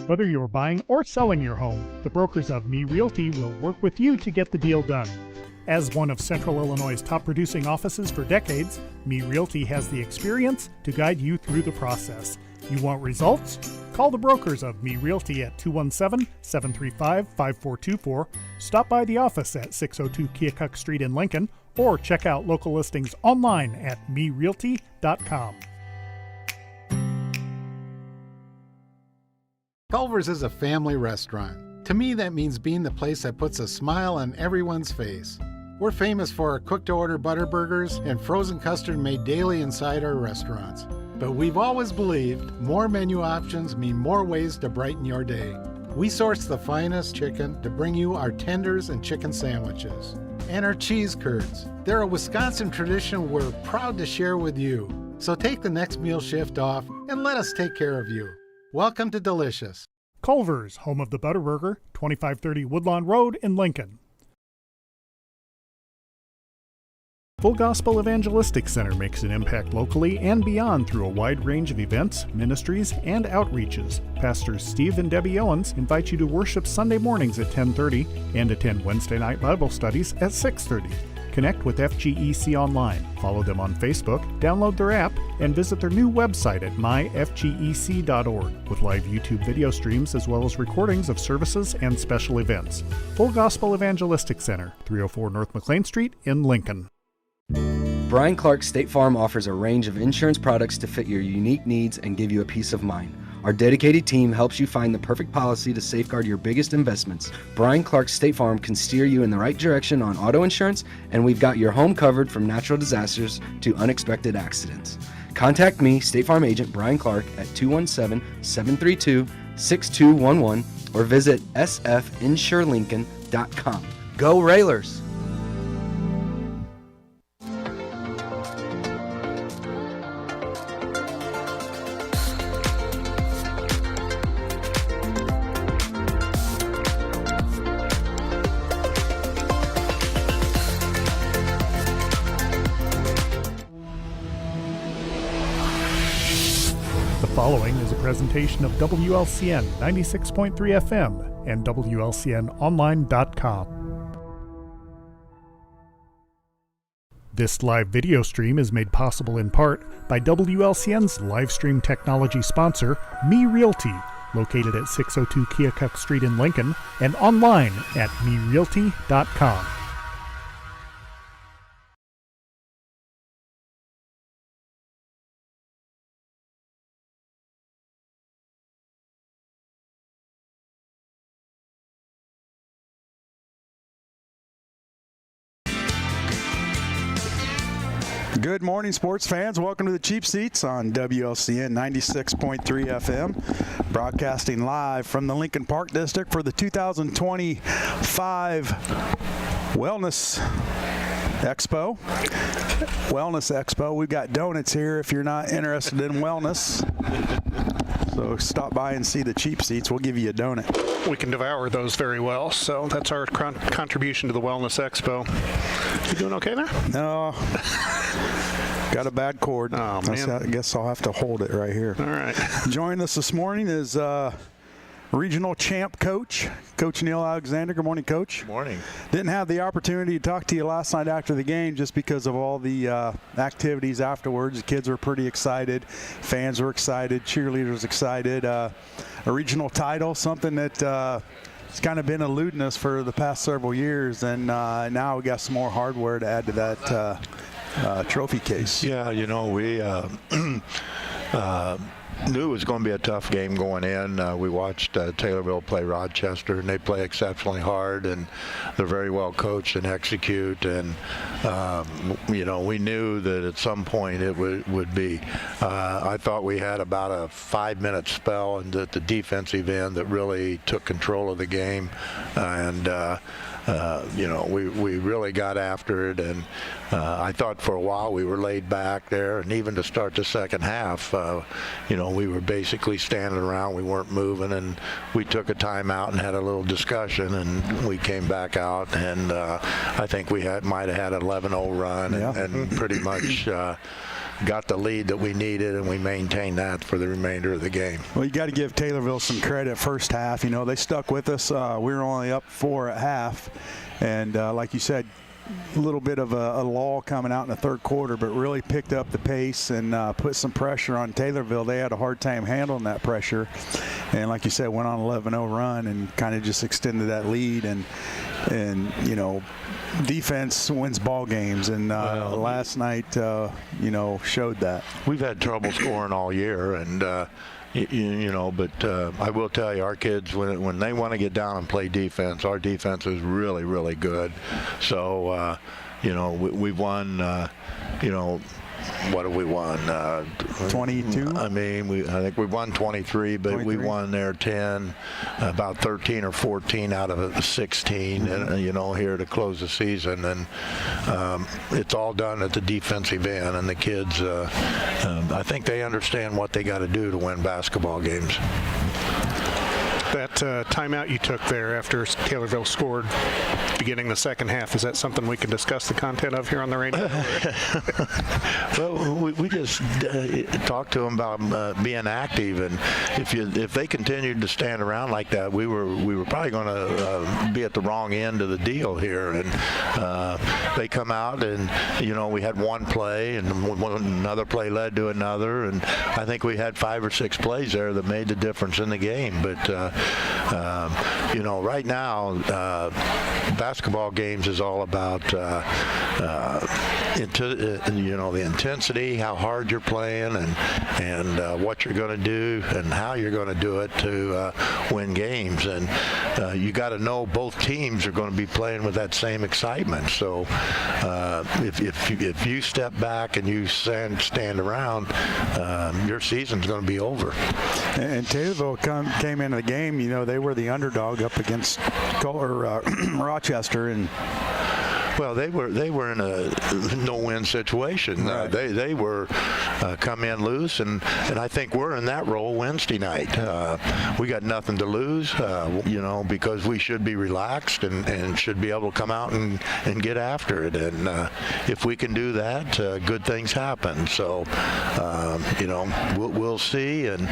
Whether you're buying or selling your home, the brokers of Me Realty will work with you to get the deal done. As one of Central Illinois' top producing offices for decades, Me Realty has the experience to guide you through the process. You want results? Call the brokers of Me Realty at 217-735-5424, stop by the office at 602 Keokuk Street in Lincoln, or check out local listings online at merealty.com. Culver's is a family restaurant. To me, that means being the place that puts a smile on everyone's face. We're famous for our cooked-to-order butter burgers and frozen custard made daily inside our restaurants. But we've always believed more menu options mean more ways to brighten your day. We source the finest chicken to bring you our tenders and chicken sandwiches. And our cheese curds. They're a Wisconsin tradition we're proud to share with you. So take the next meal shift off and let us take care of you. Welcome to Delicious. Culver's, home of the Butterburger, 2530 Woodlawn Road in Lincoln. Full Gospel Evangelistic Center makes an impact locally and beyond through a wide range of events, ministries, and outreaches. Pastors Steve and Debbie Owens invite you to worship Sunday mornings at 10:30 and attend Wednesday night Bible studies at 6:30. Connect with FGEC online, follow them on Facebook, download their app, and visit their new website at myfgec.org with live YouTube video streams as well as recordings of services and special events. Full Gospel Evangelistic Center, 304 North McLean Street in Lincoln. Brian Clark State Farm offers a range of insurance products to fit your unique needs and give you a peace of mind. Our dedicated team helps you find the perfect policy to safeguard your biggest investments. Brian Clark State Farm can steer you in the right direction on auto insurance, and we've got your home covered from natural disasters to unexpected accidents. Contact me, State Farm Agent Brian Clark, at 217-732-6211 or visit sfinsurelincoln.com. Go Railers! The following is a presentation of WLCN 96.3 FM and WLCNonline.com. This live video stream is made possible in part by WLCN's live stream technology sponsor, Me Realty, located at 602 Keokuk Street in Lincoln and online at merealty.com. Good morning, sports fans. Welcome to the Cheap Seats on WLCN 96.3 FM, broadcasting live from the Lincoln Park District for the 2025 Wellness Expo. Wellness Expo. We've got donuts here if you're not interested in wellness. So stop by and see the Cheap Seats. We'll give you a donut. We can devour those very well, so that's our contribution to the Wellness Expo. You doing okay there? No. Got a bad cord. Oh, man. I guess I'll have to hold it right here. All right. Joining us this morning is regional champ coach Neil Alexander. Good morning, Coach. Good morning. Didn't have the opportunity to talk to you last night after the game just because of all the activities afterwards. The kids were pretty excited. Fans were excited. Cheerleaders excited. A regional title, something that it's kind of been eluding us for the past several years, and now we got some more hardware to add to that trophy case. Yeah, you know, we knew it was going to be a tough game going in. We watched Taylorville play Rochester, and they play exceptionally hard, and they're very well coached and execute. And you know, we knew that at some point it would be. I thought we had about a 5-minute spell at the defensive end that really took control of the game, and you know, we really got after it, and I thought for a while we were laid back there, and even to start the second half, you know, we were basically standing around. We weren't moving, and we took a timeout and had a little discussion, and we came back out, and I think we might have had an 11-0 run, yeah. and pretty much got the lead that we needed, and we maintained that for the remainder of the game. Well, you got to give Taylorville some credit first half. You know, they stuck with us. We were only up 4 at half. And like you said, a little bit of a lull coming out in the third quarter, but really picked up the pace and put some pressure on Taylorville. They had a hard time handling that pressure. And like you said, went on 11-0 run and kind of just extended that lead. And you know, defense wins ball games, and last night, you know, showed that. We've had trouble scoring all year, and you know, but I will tell you, our kids, when they want to get down and play defense, our defense is really, really good. So, you know, we've won, you know, what have we won? 22? I mean, I think we won 23, but 23. We won there 10, about 13 or 14 out of 16, and, you know, here to close the season. And it's all done at the defensive end, and the kids, I think they understand what they got to do to win basketball games. That timeout you took there after Taylorville scored beginning the second half, is that something we can discuss the content of here on the radio? Well, we just talked to them about being active, and if they continued to stand around like that, we were probably going to be at the wrong end of the deal here. And they come out, and you know, we had one play, and another play led to another, and I think we had 5 or 6 plays there that made the difference in the game. But you know, right now, basketball games is all about you know, the intensity, how hard you're playing, and what you're going to do and how you're going to do it to win games. And you got to know both teams are going to be playing with that same excitement. So if you step back and you stand around, your season's going to be over. And Taylorville came into the game, you know, they were the underdog up against Rochester, and well, they were in a no-win situation. Right. They were come in loose, and I think we're in that role Wednesday night. We got nothing to lose, you know, because we should be relaxed and should be able to come out and get after it. And if we can do that, good things happen. So, you know, we'll see. And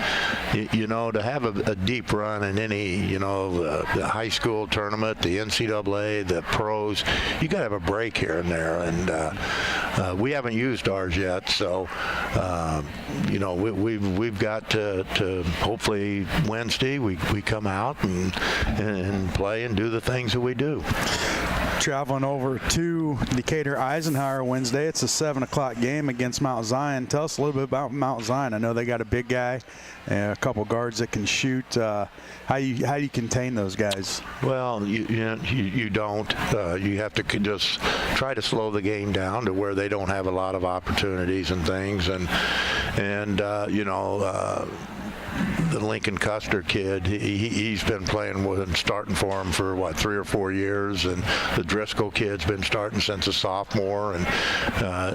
you know, to have a deep run in any, you know, the high school tournament, the NCAA, the pros, you got to have a break here and there, and we haven't used ours yet. So, you know, we've got to hopefully Wednesday we come out and play and do the things that we do. Traveling over to Decatur Eisenhower Wednesday. It's a 7 o'clock game against Mount Zion. Tell us a little bit about Mount Zion. I know they got a big guy and a couple guards that can shoot. How you contain those guys? Well, you don't. You have to just try to slow the game down to where they don't have a lot of opportunities and things. And you know, the Lincoln Custer kid, he's been playing with and starting for him for what, 3 or 4 years, and the Driscoll kid's been starting since a sophomore, and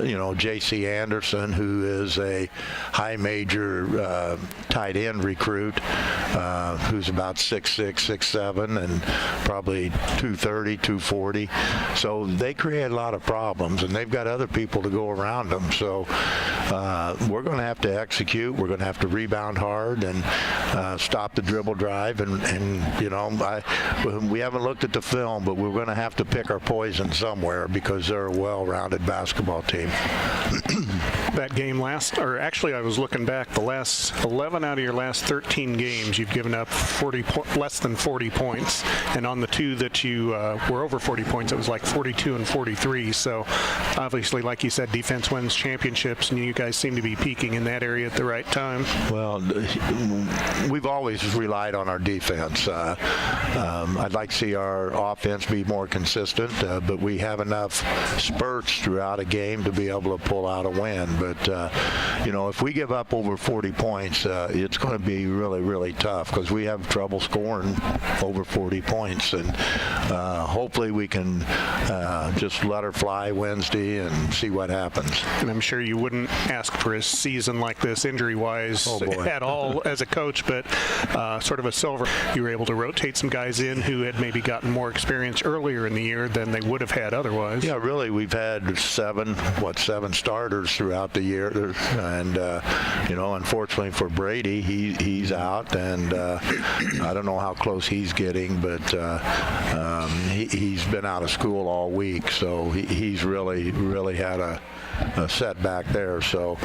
you know, J.C. Anderson, who is a high major tight end recruit, who's about 6'6", 6'7", and probably 230, 240. So they create a lot of problems, and they've got other people to go around them. So we're going to have to execute. We're going to have to rebound hard and stop the dribble drive, and you know, we haven't looked at the film, but we're going to have to pick our poison somewhere because they're a well-rounded basketball team. That game actually I was looking back, the last 11 out of your last 13 games you've given up less than 40 points, and on the 2 that you were over 40 points, it was like 42 and 43. So obviously, like you said, defense wins championships, and you guys seem to be peaking in that area at the right time. Well, we've always relied on our defense. I'd like to see our offense be more consistent, but we have enough spurts throughout a game to be able to pull out a win. But, you know, if we give up over 40 points, it's going to be really, really tough because we have trouble scoring over 40 points. And hopefully we can just let her fly Wednesday and see what happens. And I'm sure you wouldn't ask for a season like this injury-wise at all as a coach, but sort of a silver. You were able to rotate some guys in who had maybe gotten more experience earlier in the year than they would have had otherwise. Yeah, really, we've had seven starters throughout the year, and unfortunately for Brady, he's out, and I don't know how close he's getting, but he's been out of school all week, so he's really had a setback there. So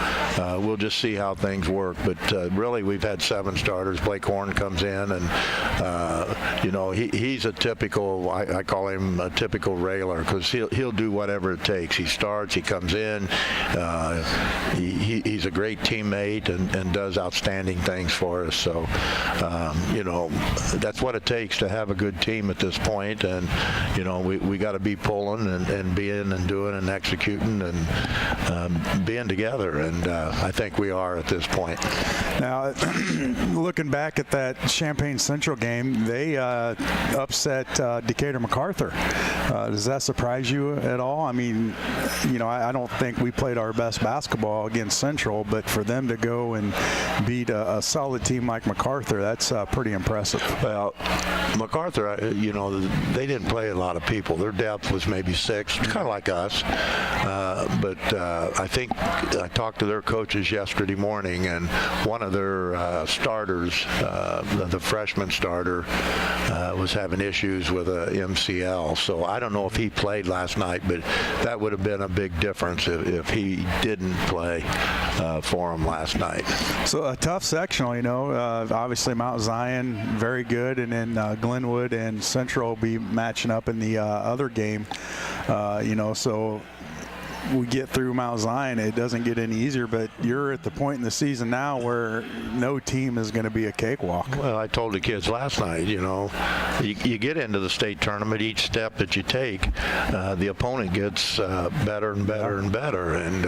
we'll just see how things work. But really, we've had 7 starters. Blake Horn comes in, and he's a typical. I call him a typical railer because he'll do whatever it takes. He starts, he comes in. He's a great teammate and does outstanding things for us. So that's what it takes to have a good team at this point. And we got to be pulling and being and doing and executing and being together, and I think we are at this point. Now, looking back at that Champaign Central game, they upset Decatur MacArthur. Does that surprise you at all? I mean, I don't think we played our best basketball against Central, but for them to go and beat a solid team like MacArthur, that's pretty impressive. Well, MacArthur, they didn't play a lot of people. Their depth was maybe 6, kind of like us. But I think I talked to their coaches yesterday morning, and one of their starters, the freshman starter, was having issues with a MCL. So I don't know if he played last night, but that would have been a big difference if he didn't play for them last night. So a tough sectional, obviously Mount Zion, very good, and then Glenwood and Central will be matching up in the other game. So we get through Mount Zion, it doesn't get any easier, but you're at the point in the season now where no team is going to be a cakewalk. Well, I told the kids last night, you get into the state tournament, each step that you take, the opponent gets better and better and better, and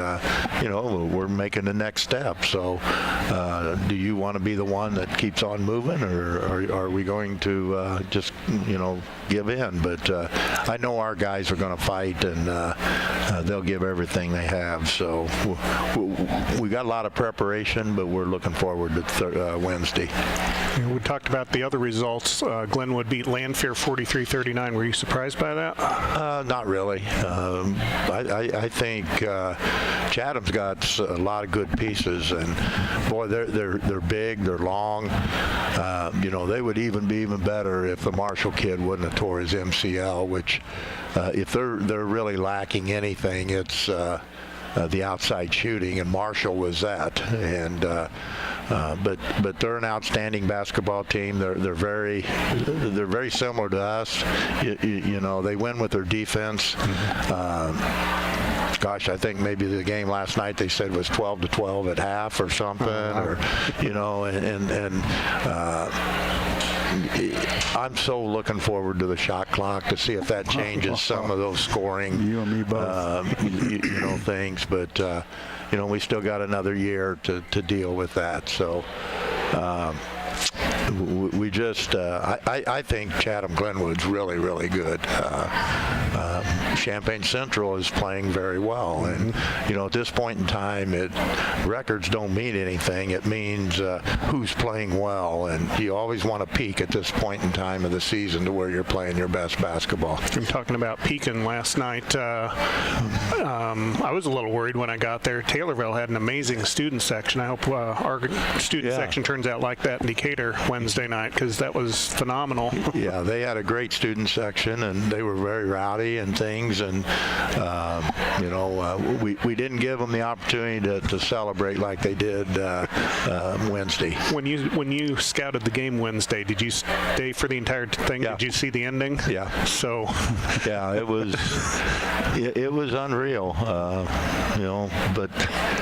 we're making the next step. So do you want to be the one that keeps on moving, or are we going to just give in? But I know our guys are going to fight, and they'll give everything they have. So we got a lot of preparation, but we're looking forward to Wednesday. We talked about the other results. Glenwood beat Lanphier 43-39. Were you surprised by that? Not really. I think Chatham's got a lot of good pieces, and boy, they're big, they're long. They would be even better if the Marshall kid wouldn't have tore his MCL, which if they're really lacking anything, it's the outside shooting, and Marshall was that. And but they're an outstanding basketball team. They're very similar to us. They win with their defense. Gosh, I think maybe the game last night they said was 12-12 at half or something, or I'm so looking forward to the shot clock to see if that changes some of those scoring you and me both. Things. But we still got another year to deal with that. So we just I think Chatham Glenwood's really, really good. Champaign Central is playing very well, and at this point in time, records don't mean anything. It means who's playing well, and you always want to peak at this point in time of the season to where you're playing your best basketball. I'm talking about peaking last night. I was a little worried when I got there. Taylorville had an amazing student section. I hope our student section turns out like that in Decatur Wednesday night, because that was phenomenal. Yeah, they had a great student section, and they were very rowdy and things. And we didn't give them the opportunity to celebrate like they did Wednesday. When you scouted the game Wednesday, did you stay for the entire thing? Yeah. Did you see the ending? Yeah. So. Yeah, it was unreal. But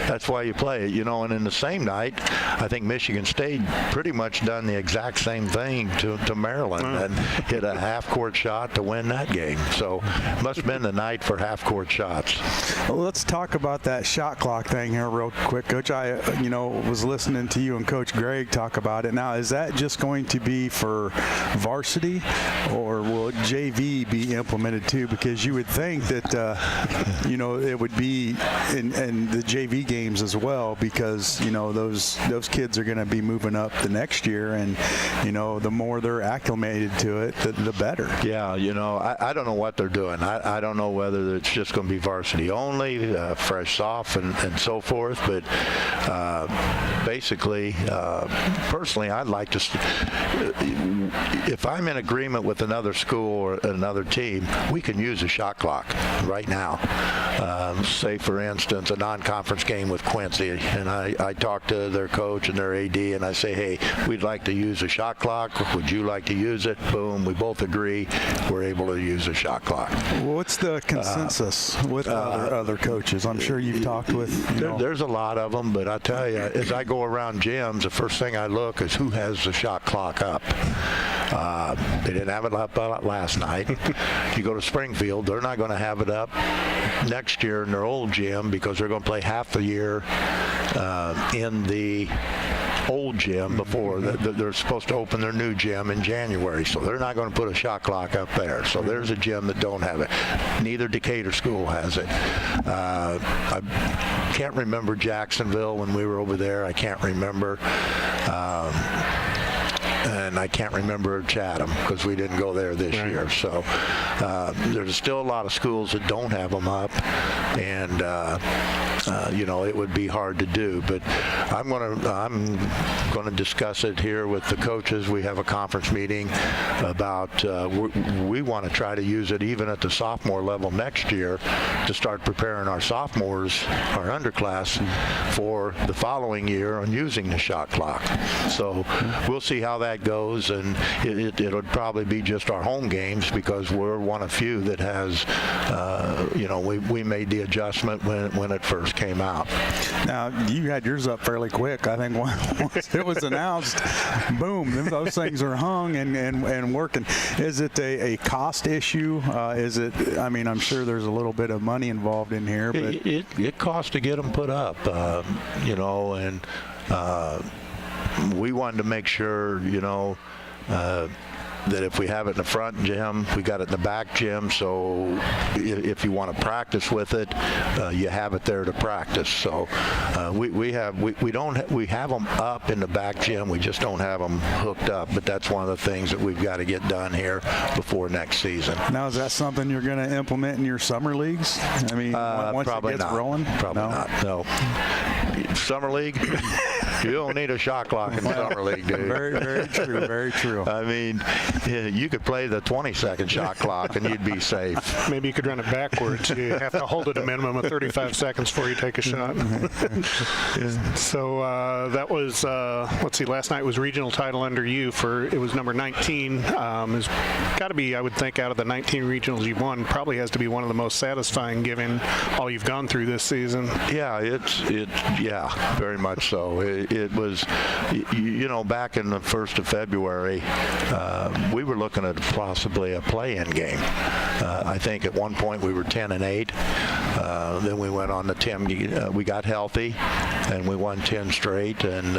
that's why you play it. And in the same night, I think Michigan State pretty much done the exact same thing to Maryland and hit a half-court shot to win that game. So must have been the night for half-court shots. Well, let's talk about that shot clock thing here real quick, Coach. I was listening to you and Coach Greg talk about it. Now, is that just going to be for varsity, or will JV be implemented too? Because you would think that it would be in the JV games as well, because those kids are going to be moving up the next year, and the more they're acclimated to it, the better. Yeah, I don't know what they're doing. I don't know whether it's just going to be varsity only, fresh off, and so forth. But basically, personally, I'd like to. If I'm in agreement with another school or another team, we can use a shot clock right now. Say, for instance, a non-conference game with Quincy, and I talk to their coach and their AD, and I say, hey, we'd like to use a shot clock. Would you like to use it? Boom, we both agree. We're able to use a shot clock. What's the consensus with other coaches? I'm sure you've talked with. There's a lot of them, but I tell you, as I go around gyms, the first thing I look is who has the shot clock up. They didn't have it up last night. You go to Springfield, they're not going to have it up next year in their old gym because they're going to play half the year in the old gym before they're supposed to open their new gym in January, so they're not going to put a shot clock up there. So there's a gym that don't have it. Neither Decatur school has it. I can't remember Jacksonville when we were over there. I can't remember. And I can't remember Chatham because we didn't go there this year. So there's still a lot of schools that don't have them up, and it would be hard to do. But I'm going to discuss it here with the coaches. We have a conference meeting about we want to try to use it even at the sophomore level next year to start preparing our sophomores, our underclass, for the following year on using the shot clock. So we'll see how that goes, and it'll probably be just our home games because we're one of few that has, we made the adjustment when it first came out. Now, you had yours up fairly quick. I think once it was announced, boom, those things are hung and working. Is it a cost issue? Is it? I mean, I'm sure there's a little bit of money involved in here, but it costs to get them put up, and. We wanted to make sure, that if we have it in the front gym, we got it in the back gym. So if you want to practice with it, you have it there to practice. So we have them up in the back gym. We just don't have them hooked up. But that's one of the things that we've got to get done here before next season. Now, is that something you're going to implement in your summer leagues? I mean, once it gets rolling? Probably not. No. Summer league. You don't need a shot clock in summer league, dude. Very, very true. Very true. I mean, you could play the 20-second shot clock and you'd be safe. Maybe you could run it backwards. You have to hold it a minimum of 35 seconds before you take a shot. So that was, last night was regional title under you it was number 19. It's got to be, I would think, out of the 19 regionals you've won, probably has to be one of the most satisfying given all you've gone through this season. Yeah, yeah, very much so. It was, back in the 1st of February, we were looking at possibly a play-in game. I think at one point we were 10-8. Then we went on the 10. We got healthy, and we won 10 straight. And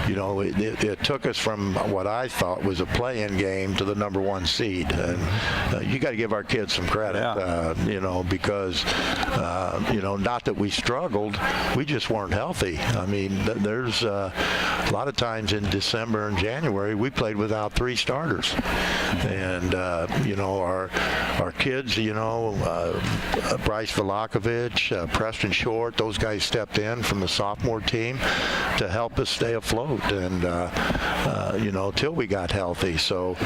it took us from what I thought was a play-in game to the number 1 seed. And you got to give our kids some credit, because not that we struggled, we just weren't healthy. I mean, there's a lot of times in December and January we played without 3 starters, and our kids, Bryce Velakovich, Preston Short, those guys stepped in from the sophomore team to help us stay afloat, and till we got healthy. So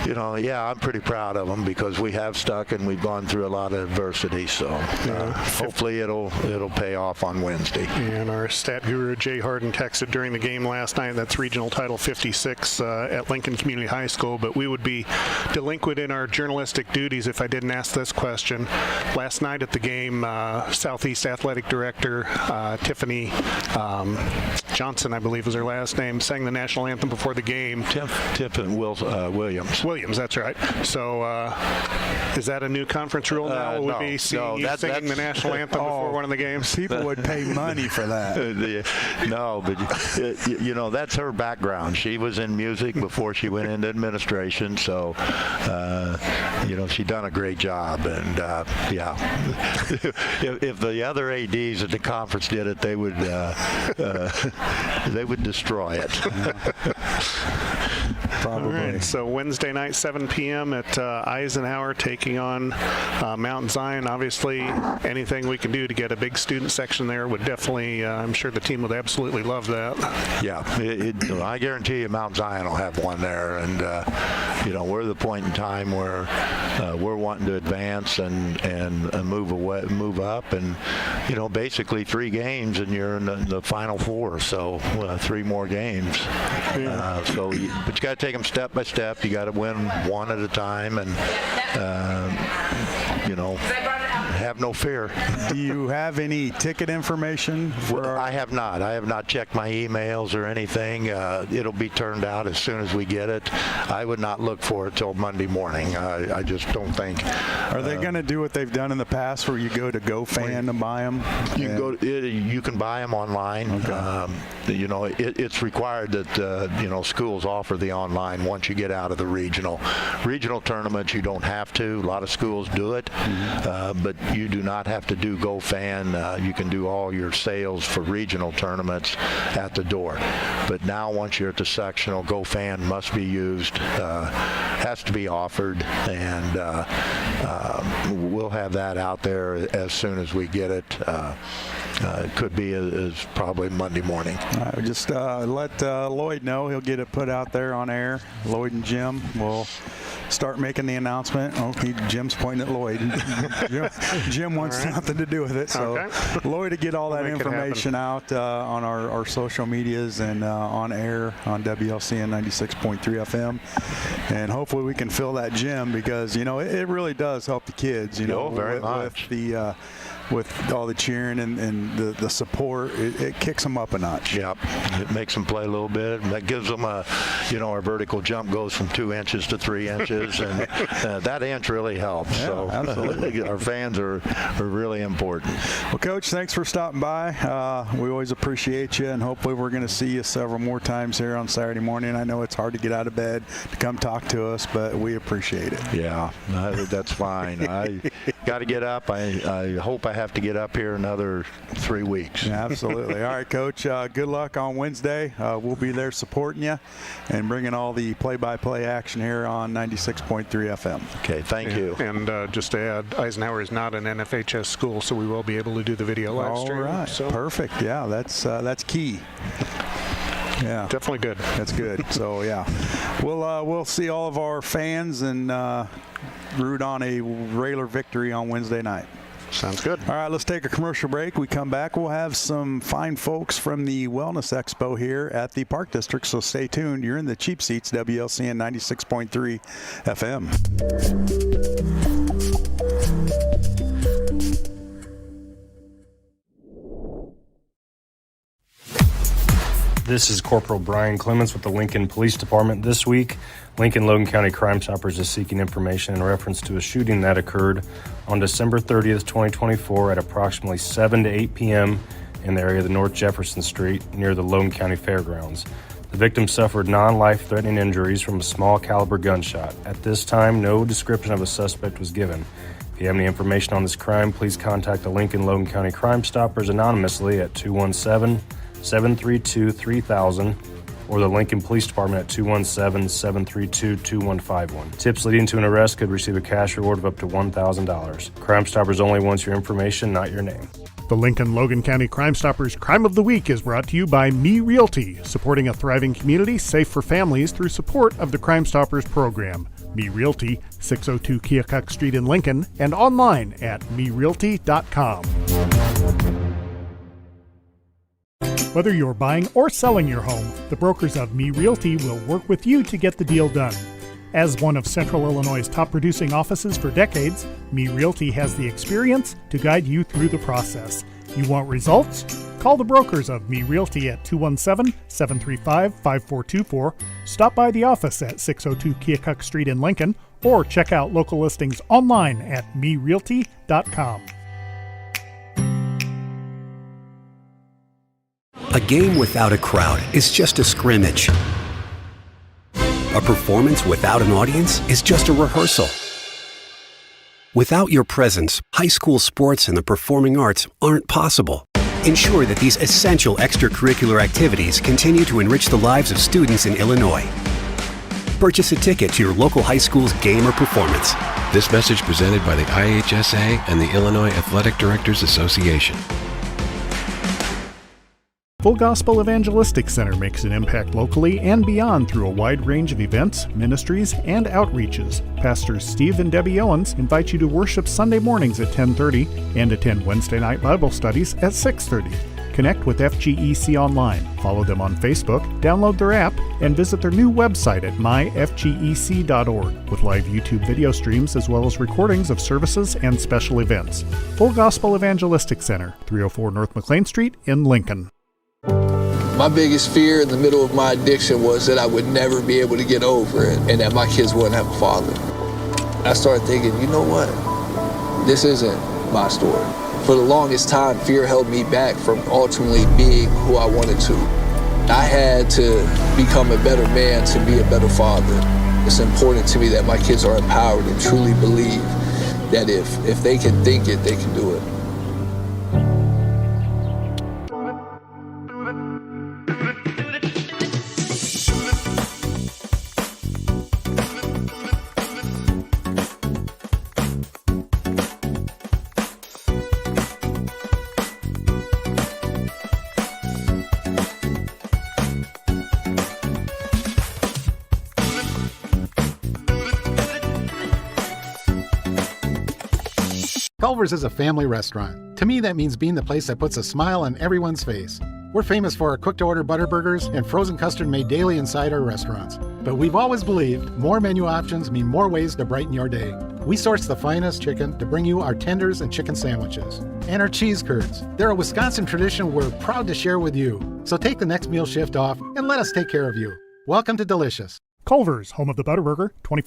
I'm pretty proud of them because we have stuck and we've gone through a lot of adversity. So hopefully it'll pay off on Wednesday. And our stat guru Jay Harden texted during the game last night. That's regional title 56 at Lincoln Community High School. But we would be delinquent in our journalistic duties if I didn't ask this question. Last night at the game, Southeast Athletic Director Tiffany Johnson, I believe was her last name, sang the national anthem before the game. Tiffany Williams. Williams, that's right. So is that a new conference rule now? Will we be seeing you singing the national anthem before one of the games? People would pay money for that. No, but that's her background. She was in music before she went into administration, so she done a great job. And if the other ADs at the conference did it, they would destroy it. Probably. All right, so Wednesday night, 7 p.m. at Eisenhower, taking on Mount Zion. Obviously, anything we can do to get a big student section there would definitely, I'm sure the team would absolutely love that. Yeah, I guarantee you Mount Zion will have one there. And, we're at the point in time where we're wanting to advance and move up. And, basically 3 games and you're in the Final Four. So 3 more games. Yeah. But you got to take them step by step. You got to win one at a time, and have no fear. Do you have any ticket information? I have not. I have not checked my emails or anything. It'll be turned out as soon as we get it. I would not look for it till Monday morning. I just don't think. Are they going to do what they've done in the past, where you go to GoFan to buy them? You can buy them online. Okay. It's required that schools offer the online once you get out of the regional tournaments. You don't have to. A lot of schools do it, but you do not have to do GoFan. You can do all your sales for regional tournaments at the door. But now, once you're at the sectional, GoFan must be used, has to be offered, and we'll have that out there as soon as we get it. It could be as probably Monday morning. Just let Lloyd know. He'll get it put out there on air. Lloyd and Jim will start making the announcement. Jim's pointing at Lloyd. Jim wants nothing to do with it. So Lloyd to get all that information out on our social medias and on air on WLCN 96.3 FM. And hopefully we can fill that gym because, it really does help the kids, very much. With all the cheering and the support, it kicks them up a notch. Yep, it makes them play a little bit. That gives them our vertical jump goes from 2 inches to 3 inches, and that inch really helps. Yeah, so absolutely. Our fans are really important. Well, Coach, thanks for stopping by. We always appreciate you, and hopefully we're going to see you several more times here on Saturday morning. I know it's hard to get out of bed to come talk to us, but we appreciate it. Yeah, that's fine. I got to get up. I hope I have to get up here another 3 weeks. Yeah, absolutely. All right, Coach, good luck on Wednesday. We'll be there supporting you and bringing all the play-by-play action here on 96.3 FM. Okay, thank you. And just to add, Eisenhower is not an NFHS school, so we will be able to do the video live stream. All right, so. Perfect. Yeah, that's key. Yeah, definitely good. That's good. So yeah, we'll see all of our fans and root on a Railer victory on Wednesday night. Sounds good. All right, let's take a commercial break. We come back, we'll have some fine folks from the Wellness Expo here at the Park District, so stay tuned. You're in the cheap seats, WLCN 96.3 FM. This is Corporal Brian Clements with the Lincoln Police Department. This week, Lincoln Logan County Crime Stoppers is seeking information in reference to a shooting that occurred on December 30th, 2024 at approximately 7 to 8 p.m. in the area of the North Jefferson Street near the Logan County Fairgrounds. The victim suffered non-life-threatening injuries from a small caliber gunshot. At this time, no description of a suspect was given. If you have any information on this crime, please contact the Lincoln Logan County Crime Stoppers anonymously at 217-732-3000 or the Lincoln Police Department at 217-732-2151. Tips leading to an arrest could receive a cash reward of up to $1,000. Crime Stoppers only wants your information, not your name. The Lincoln Logan County Crime Stoppers Crime of the Week is brought to you by Me Realty, supporting a thriving community safe for families through support of the Crime Stoppers program. Me Realty, 602 Keokuk Street in Lincoln, and online at merealty.com. Whether you're buying or selling your home, the brokers of Me Realty will work with you to get the deal done. As one of Central Illinois' top producing offices for decades, Me Realty has the experience to guide you through the process. You want results? Call the brokers of Me Realty at 217-735-5424, stop by the office at 602 Keokuk Street in Lincoln, or check out local listings online at merealty.com. A game without a crowd is just a scrimmage. A performance without an audience is just a rehearsal. Without your presence, high school sports and the performing arts aren't possible. Ensure that these essential extracurricular activities continue to enrich the lives of students in Illinois. Purchase a ticket to your local high school's game or performance. This message presented by the IHSA and the Illinois Athletic Directors Association. Full Gospel Evangelistic Center makes an impact locally and beyond through a wide range of events, ministries, and outreaches. Pastors Steve and Debbie Owens invite you to worship Sunday mornings at 10:30 and attend Wednesday night Bible studies at 6:30. Connect with FGEC online, follow them on Facebook, download their app, and visit their new website at myfgec.org with live YouTube video streams as well as recordings of services and special events. Full Gospel Evangelistic Center, 304 North McLean Street in Lincoln. My biggest fear in the middle of my addiction was that I would never be able to get over it and that my kids wouldn't have a father. I started thinking, you know what? This isn't my story. For the longest time, fear held me back from ultimately being who I wanted to. I had to become a better man to be a better father. It's important to me that my kids are empowered and truly believe that if they can think it, they can do it. Culver's is a family restaurant. To me, that means being the place that puts a smile on everyone's face. We're famous for our cooked-to-order butter burgers and frozen custard made daily inside our restaurants. But we've always believed more menu options mean more ways to brighten your day. We source the finest chicken to bring you our tenders and chicken sandwiches. And our cheese curds. They're a Wisconsin tradition we're proud to share with you. So take the next meal shift off and let us take care of you. Welcome to Delicious. Culver's, home of the Butterburger, 20.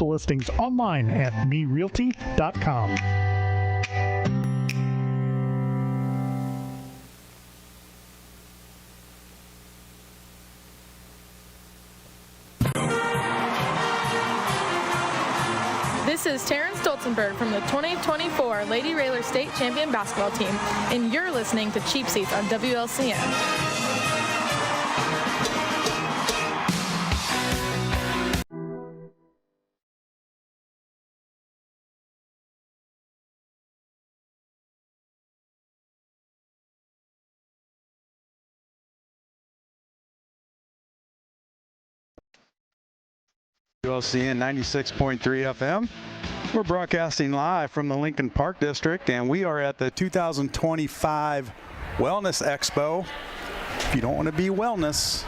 Listings online at merealty.com. This is Taryn Stolzenberg from the 2024 Lady Railer State Champion Basketball Team, and you're listening to Cheap Seats on WLCN. WLCN 96.3 FM. We're broadcasting live from the Lincoln Park District, and we are at the 2025 Wellness Expo. If you don't want to be wellness,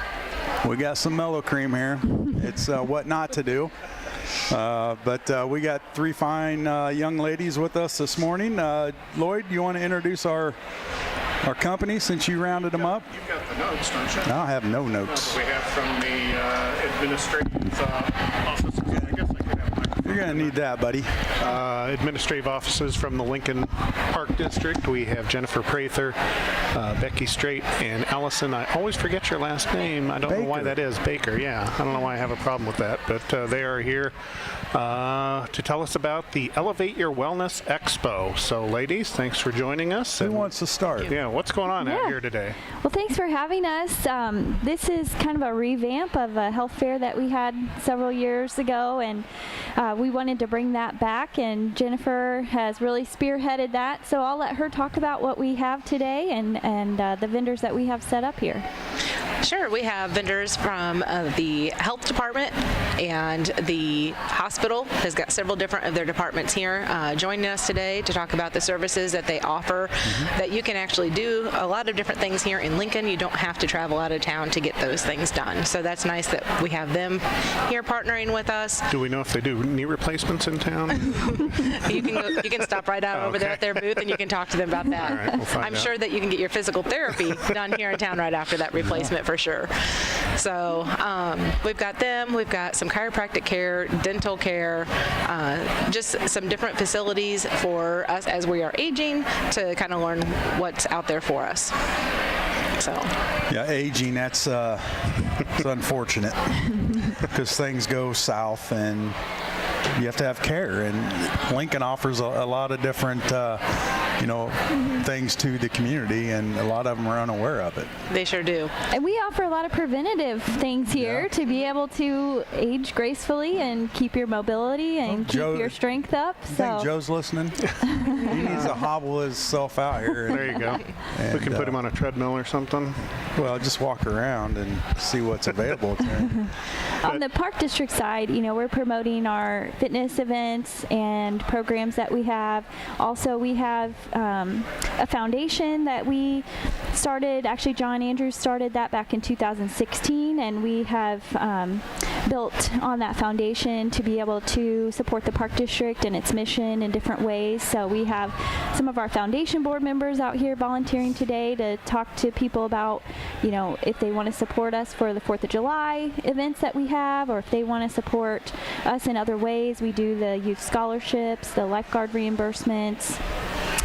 we got some mellow cream here. It's what not to do. But we got three fine young ladies with us this morning. Lloyd, you want to introduce our company since you rounded them up? You've got the notes, don't you? I have no notes. We have from the administrative offices. I guess I could have my. You're going to need that, buddy. Administrative offices from the Lincoln Park District. We have Jennifer Prather, Becky Straight, and Allison. I always forget your last name. I don't know why that is. Baker, yeah. I don't know why I have a problem with that, but they are here to tell us about the Elevate Your Wellness Expo. So, ladies, thanks for joining us. Who wants to start? Yeah, what's going on out here today? Well, thanks for having us. This is kind of a revamp of a health fair that we had several years ago, and we wanted to bring that back, and Jennifer has really spearheaded that. So I'll let her talk about what we have today and the vendors that we have set up here. Sure, we have vendors from the health department, and the hospital has got several different of their departments here joining us today to talk about the services that they offer, that you can actually do a lot of different things here in Lincoln. You don't have to travel out of town to get those things done. So that's nice that we have them here partnering with us. Do we know if they do knee replacements in town? You can stop right out over there at their booth and you can talk to them about that. All right, we'll find I'm out. sure that you can get your physical therapy done here in town right after that replacement for sure. So we've got them. We've got some chiropractic care, dental care, just some different facilities for us as we are aging to kind of learn what's out there for us. So. Yeah, aging, that's it's unfortunate because things go south and you have to have care. And Lincoln offers a lot of different, things to the community, and a lot of them are unaware of it. They sure do. And we offer a lot of preventative things here to be able to age gracefully and keep your mobility and keep your strength up. I think Joe's listening. He needs to hobble himself out here. There you go. We can put him on a treadmill or something. Well, just walk around and see what's available to him. On the Park District side, we're promoting our fitness events and programs that we have. Also, we have a foundation that we started. Actually, John Andrews started that back in 2016, and we have built on that foundation to be able to support the Park District and its mission in different ways. So we have some of our foundation board members out here volunteering today to talk to people about, if they want to support us for the 4th of July events that we have, or if they want to support us in other ways. We do the youth scholarships, the lifeguard reimbursements,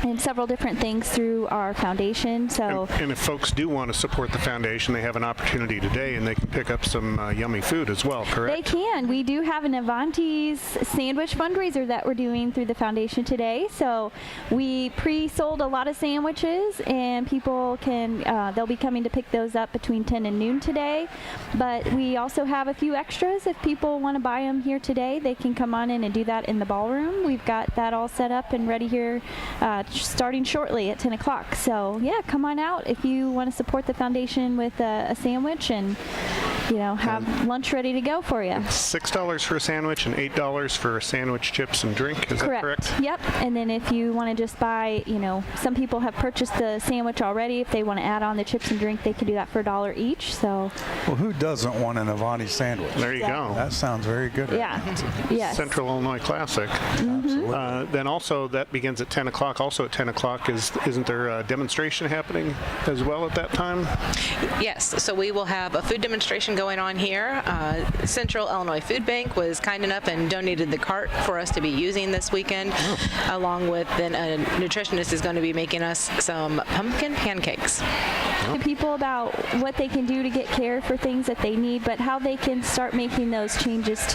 and several different things through our foundation. So, and if folks do want to support the foundation, they have an opportunity today, and they can pick up some yummy food as well, correct? They can. We do have an Avanti's sandwich fundraiser that we're doing through the foundation today. So we pre-sold a lot of sandwiches, and people can, they'll be coming to pick those up between 10 and noon today. But we also have a few extras. If people want to buy them here today, they can come on in and do that in the ballroom. We've got that all set up and ready here starting shortly at 10 o'clock. So yeah, come on out if you want to support the foundation with a sandwich and have lunch ready to go for you. $6 for a sandwich and $8 for sandwich, chips, and drink. Is that correct? Yep. And then if you want to just buy, some people have purchased the sandwich already. If they want to add on the chips and drink, they can do that for $1 each. So. Well, who doesn't want an Avanti sandwich? There you go. That sounds very good. Yeah. Yes. Central Illinois Classic. Mm-hmm. Then also that begins at 10 o'clock. Also at 10 o'clock, isn't there a demonstration happening as well at that time? Yes. So we will have a food demonstration going on here. Central Illinois Food Bank was kind enough and donated the cart for us to be using this weekend, along with then a nutritionist is going to be making us some pumpkin pancakes. To people about what they can do to get care for things that they need, but how they can start making those changes